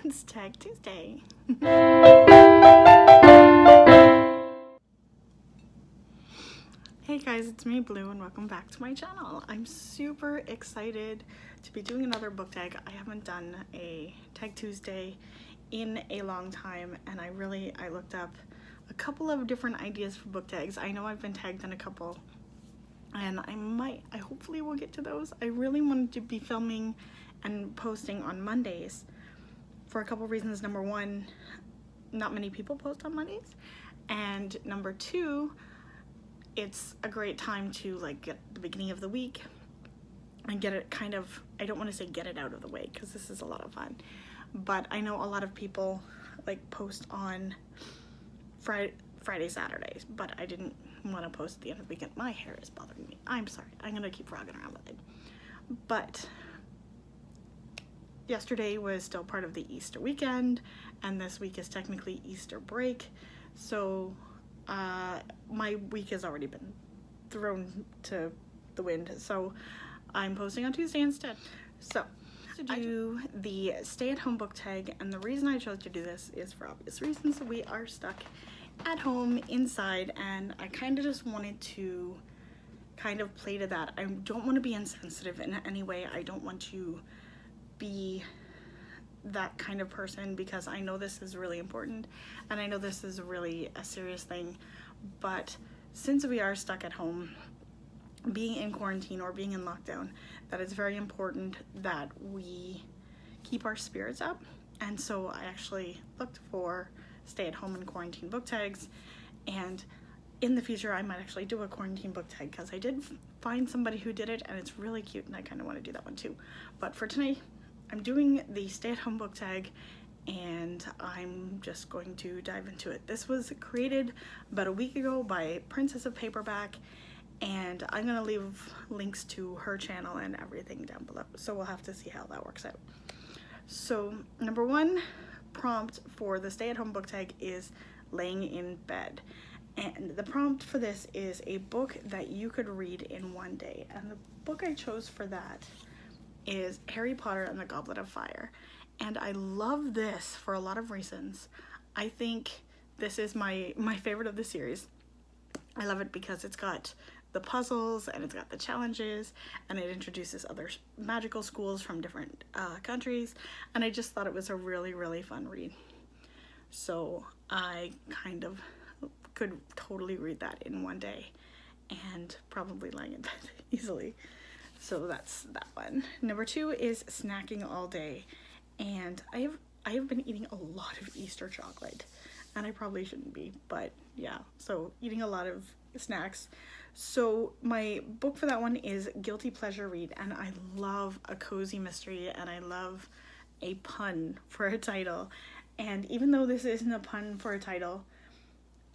It's Tag Tuesday. Hey guys, it's me, Blue, and welcome back to my channel. I'm super excited to be doing another book tag. I haven't done a Tag Tuesday in a long time, and I looked up a couple of different ideas for book tags. I know I've been tagged in a couple, and I hopefully will get to those. I really wanted to be filming and posting on Mondays for a couple reasons. Number one, not many people post on Mondays, and number two, it's a great time to like get the beginning of the week and get it kind of, I don't want to say get it out of the way because this is a lot of fun, but I know a lot of people like post on Friday, Saturdays, but I didn't want to post at the end of the weekend. My hair is bothering me. I'm sorry. I'm going to keep frogging around with it. But yesterday was still part of the Easter weekend, and this week is technically Easter break, so my week has already been thrown to the wind, so I'm posting on Tuesday instead. So to do the stay-at-home book tag, and the reason I chose to do this is for obvious reasons. We are stuck at home inside, and I kind of just wanted to kind of play to that. I don't want to be insensitive in any way. I don't want to be that kind of person, because I know this is really important and I know this is really a serious thing, but since we are stuck at home, being in quarantine or being in lockdown, that it's very important that we keep our spirits up. And so I actually looked for stay-at-home and quarantine book tags, and in the future I might actually do a quarantine book tag because I did find somebody who did it and it's really cute, and I kind of want to do that one too. But for tonight I'm doing the stay-at-home book tag, and I'm just going to dive into it. This was created about a week ago by Princess of Paperback, and I'm gonna leave links to her channel and everything down below, so we'll have to see how that works out. So number one prompt for the stay-at-home book tag is laying in bed, and the prompt for this is a book that you could read in one day, and the book I chose for that is Harry Potter and the Goblet of Fire. And I love this for a lot of reasons. I think this is my favorite of the series. I love it because it's got the puzzles and it's got the challenges, and it introduces other magical schools from different countries, and I just thought it was a really, really fun read. So I kind of could totally read that in one day and probably lying in bed easily. So that's that one. Number two is snacking all day, and I have been eating a lot of Easter chocolate, and I probably shouldn't be, but yeah, so eating a lot of snacks. So my book for that one is Guilty Pleasure Read, and I love a cozy mystery, and I love a pun for a title. And even though this isn't a pun for a title,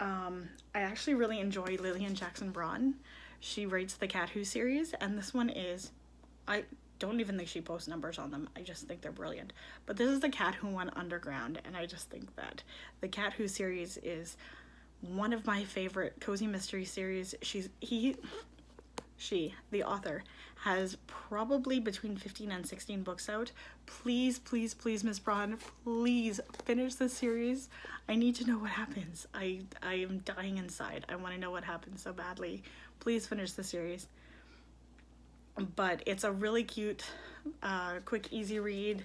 I actually really enjoy Lillian Jackson Braun. She writes the Cat Who series, and this one is, I don't even think she posts numbers on them. I just think they're brilliant. But this is the Cat Who Went Underground, and I just think that the Cat Who series is one of my favorite cozy mystery series. The author, has probably between 15 and 16 books out. Please, please, please, Miss Braun, please finish this series. I need to know what happens. I am dying inside. I want to know what happens so badly. Please finish the series. But it's a really cute, quick, easy read,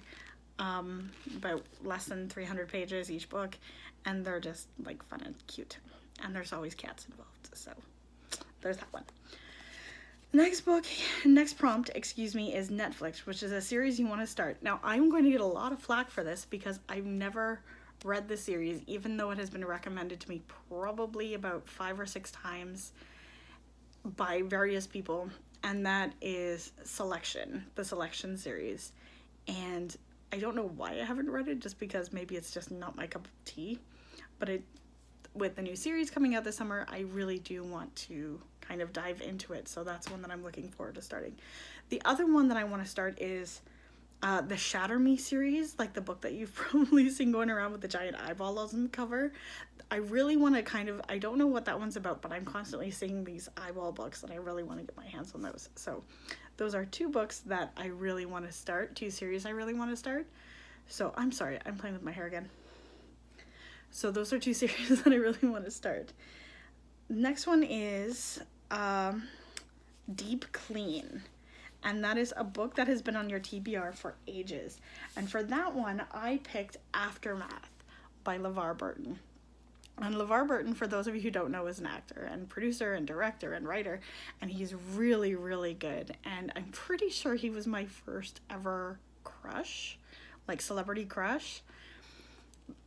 about less than 300 pages each book, and they're just like fun and cute. And there's always cats involved, so there's that one. Next prompt, is Netflix, which is a series you want to start. Now, I'm going to get a lot of flack for this because I've never read the series, even though it has been recommended to me probably about 5 or 6 times by various people, and that is the Selection series. And I don't know why I haven't read it, just because maybe it's just not my cup of tea, but with the new series coming out this summer, I really do want to kind of dive into it, so that's one that I'm looking forward to starting. The other one that I want to start is the Shatter Me series, like the book that you've probably seen going around with the giant eyeballs on the cover. I really want to I don't know what that one's about, but I'm constantly seeing these eyeball books, and I really want to get my hands on those. So those are 2 books that I really want to start, 2 series I really want to start. So I'm sorry, I'm playing with my hair again. So those are two series that I really want to start. Next one is Deep Clean. And that is a book that has been on your TBR for ages. And for that one, I picked Aftermath by LeVar Burton. And LeVar Burton, for those of you who don't know, is an actor and producer and director and writer. And he's really, really good. And I'm pretty sure he was my first ever crush, like celebrity crush,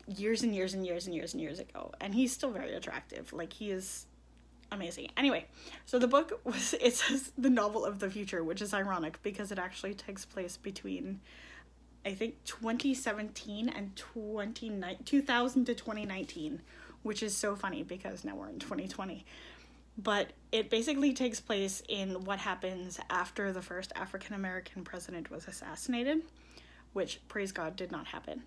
years and years and years and years and years ago. And he's still very attractive. Like, he is amazing. Anyway, so the book it says the novel of the future, which is ironic because it actually takes place between, I think, 2017 and 2000 to 2019, which is so funny because now we're in 2020. But it basically takes place in what happens after the first African-American president was assassinated, which, praise God, did not happen.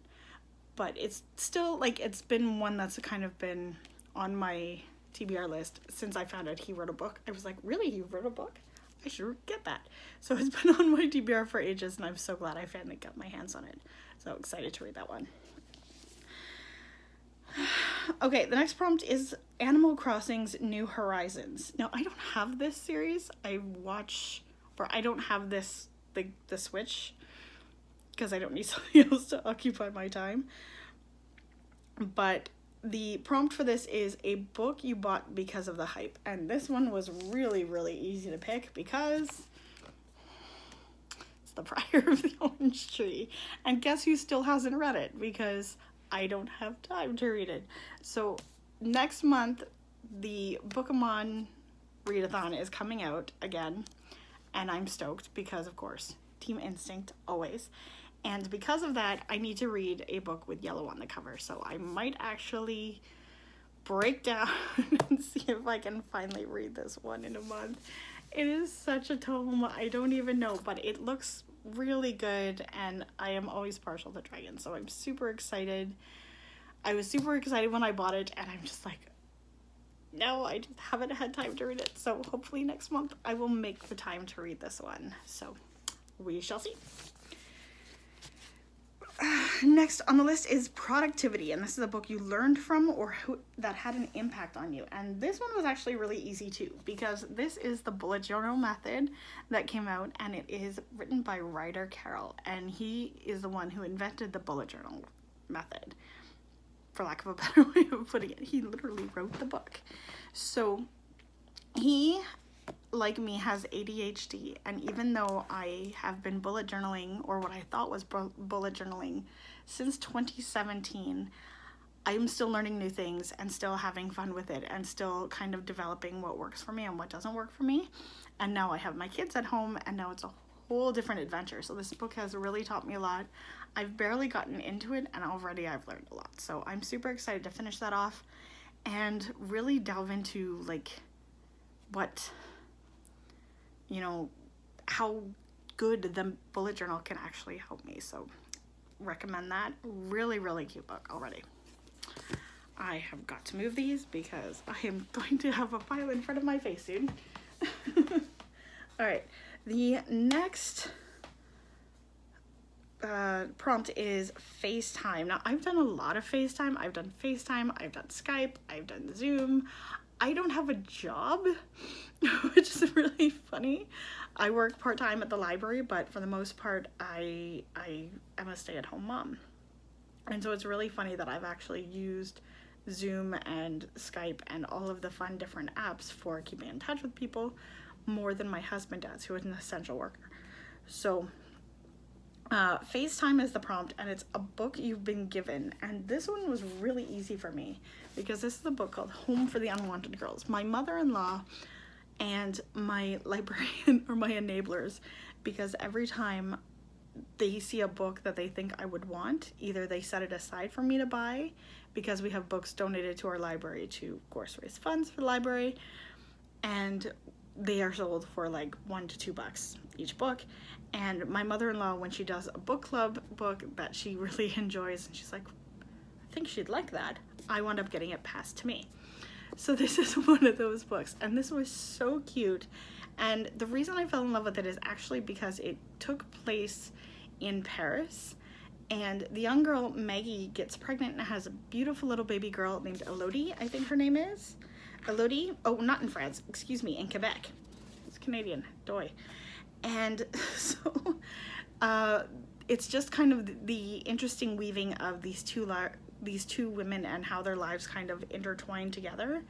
But it's still, like, it's been one that's kind of been on my TBR list since I found out he wrote a book. I was like, really? He wrote a book? I should get that. So it's been on my TBR for ages, and I'm so glad I finally got my hands on it. So excited to read that one. Okay, the next prompt is Animal Crossing's New Horizons. Now, I don't have this series. I don't have this, the Switch, because I don't need something else to occupy my time. But the prompt for this is a book you bought because of the hype. And this one was really, really easy to pick because it's The Prior of the Orange Tree. And guess who still hasn't read it? Because I don't have time to read it. So next month, the Bookemon readathon is coming out again. And I'm stoked because, of course, Team Instinct always. And because of that, I need to read a book with yellow on the cover. So I might actually break down and see if I can finally read this one in a month. It is such a tome, I don't even know, but it looks really good, and I am always partial to dragons, so I'm super excited. I was super excited when I bought it, and I'm just like, no, I just haven't had time to read it. So hopefully next month I will make the time to read this one. So we shall see. Next on the list is Productivity, and this is a book you learned from or that had an impact on you. And this one was actually really easy too, because this is the bullet journal method that came out, and it is written by Ryder Carroll, and he is the one who invented the bullet journal method, for lack of a better way of putting it. He literally wrote the book. So he, like me, has ADHD, and even though I have been bullet journaling, or what I thought was bullet journaling, since 2017, I'm still learning new things and still having fun with it and still kind of developing what works for me and what doesn't work for me. And now I have my kids at home, and now it's a whole different adventure. So this book has really taught me a lot. I've barely gotten into it, and already I've learned a lot. So I'm super excited to finish that off and really delve into, like, what, you know, how good the bullet journal can actually help me. So recommend that. Really, really cute book already. I have got to move these because I am going to have a pile in front of my face soon. All right, the next prompt is FaceTime. Now, I've done a lot of FaceTime. I've done FaceTime, I've done Skype, I've done Zoom. I don't have a job, which is really funny. I work part-time at the library, but for the most part, I am a stay-at-home mom. And so it's really funny that I've actually used Zoom and Skype and all of the fun different apps for keeping in touch with people more than my husband does, who is an essential worker. So FaceTime is the prompt, and it's a book you've been given. And this one was really easy for me because this is a book called Home for the Unwanted Girls. My mother-in-law and my librarian are my enablers, because every time they see a book that they think I would want, either they set it aside for me to buy, because we have books donated to our library to, of course, raise funds for the library, and they are sold for like $1 to $2 each book. And my mother-in-law, when she does a book club book that she really enjoys, and she's like, I think she'd like that, I wound up getting it passed to me. So this is one of those books, and this was so cute. And the reason I fell in love with it is actually because it took place in Paris, And the young girl, Maggie, gets pregnant and has a beautiful little baby girl named Elodie, I think her name is. Elodie? Oh, not in France, excuse me, in Quebec. It's Canadian, doy. And so it's just kind of the interesting weaving of these two women and how their lives kind of intertwine together.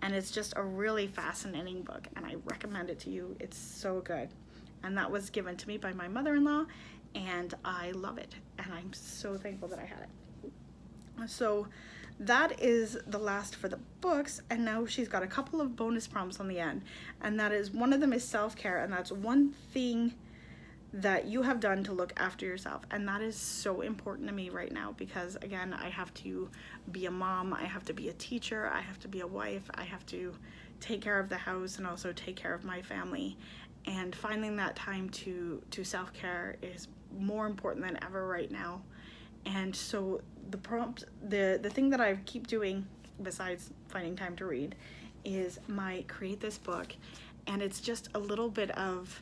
And it's just a really fascinating book, and I recommend it to you. It's so good. And that was given to me by my mother-in-law, and I love it, and I'm so thankful that I had it. So that is the last for the books, and now she's got a couple of bonus prompts on the end, and that is, one of them is self-care, and that's one thing that you have done to look after yourself. And that is so important to me right now, because again, I have to be a mom, I have to be a teacher, I have to be a wife, I have to take care of the house and also take care of my family. And finding that time to self-care is more important than ever right now. And so the prompt, the thing that I keep doing besides finding time to read is my create this book. And it's just a little bit of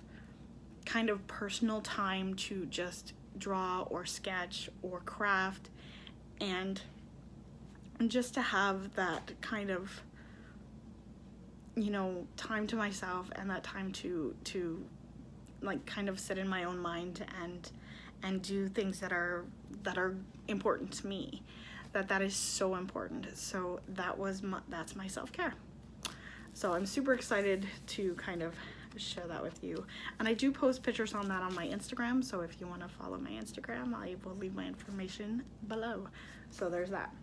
kind of personal time to just draw or sketch or craft, and just to have that kind of, you know, time to myself, and that time to like kind of sit in my own mind and do things that are important to me. That is so important. So that's my self-care. So I'm super excited to kind of share that with you, and I do post pictures on that on my Instagram, so if you want to follow my Instagram, I will leave my information below. So there's that.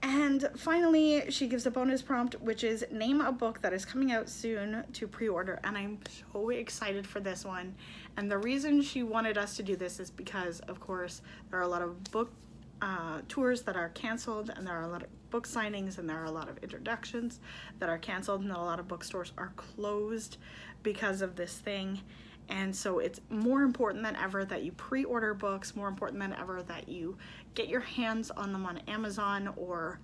And finally, she gives a bonus prompt, which is name a book that is coming out soon to pre-order, and I'm so excited for this one. And the reason she wanted us to do this is because, of course, there are a lot of book tours that are canceled, and there are a lot of book signings, and there are a lot of introductions that are canceled, and a lot of bookstores are closed because of this thing. And so it's more important than ever that you pre-order books, more important than ever that you get your hands on them on Amazon or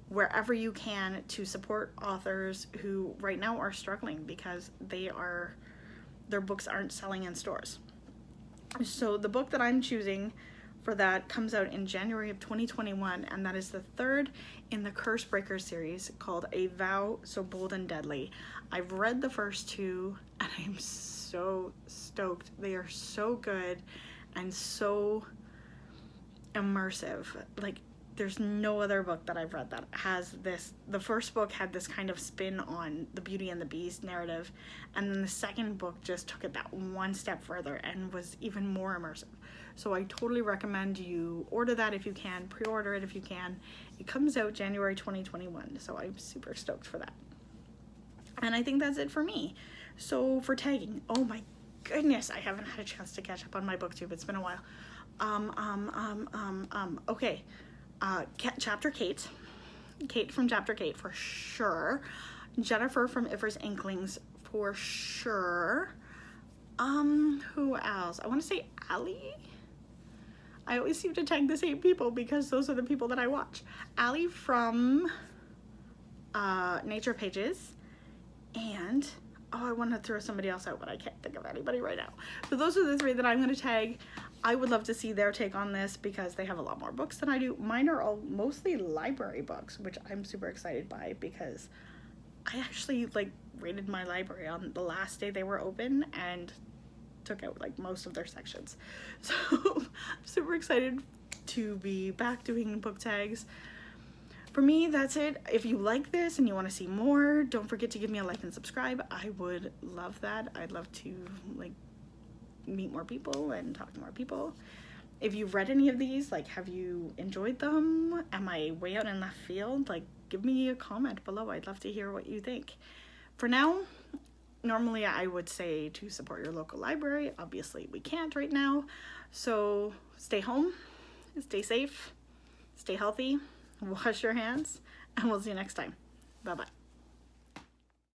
wherever you can, to support authors who right now are struggling because their books aren't selling in stores. So the book that I'm choosing for that comes out in January of 2021, and that is the third in the Curse Breaker series, called A Vow So Bold and Deadly. I've read the first two, and I'm so stoked. They are so good and so immersive. Like, there's no other book that I've read that has this. The first book had this kind of spin on the Beauty and the Beast narrative, and then the second book just took it that one step further and was even more immersive. So I totally recommend you order that if you can, pre-order it if you can. It comes out January 2021, so I'm super stoked for that. And I think that's it for me. So for tagging, oh my goodness, I haven't had a chance to catch up on my booktube. It's been a while. Okay. Chapter Cait. Cait from Chapter Cait for sure. Jennifer from Ifer's Inklings for sure. Who else? I want to say Allie. I always seem to tag the same people because those are the people that I watch. Allie from Nature Pages, and I want to throw somebody else out, but I can't think of anybody right now. So those are the three that I'm going to tag. I would love to see their take on this because they have a lot more books than I do. Mine are all mostly library books, which I'm super excited by because I actually raided my library on the last day they were open and took out most of their sections. So I'm super excited to be back doing book tags. For me, that's it. If you like this and you want to see more, don't forget to give me a like and subscribe. I would love that. I'd love to meet more people and talk to more people. If you've read any of these, have you enjoyed them? Am I way out in left field? Give me a comment below. I'd love to hear what you think. For now, normally I would say to support your local library. Obviously we can't right now. So stay home, stay safe, stay healthy, wash your hands, and we'll see you next time. Bye-bye.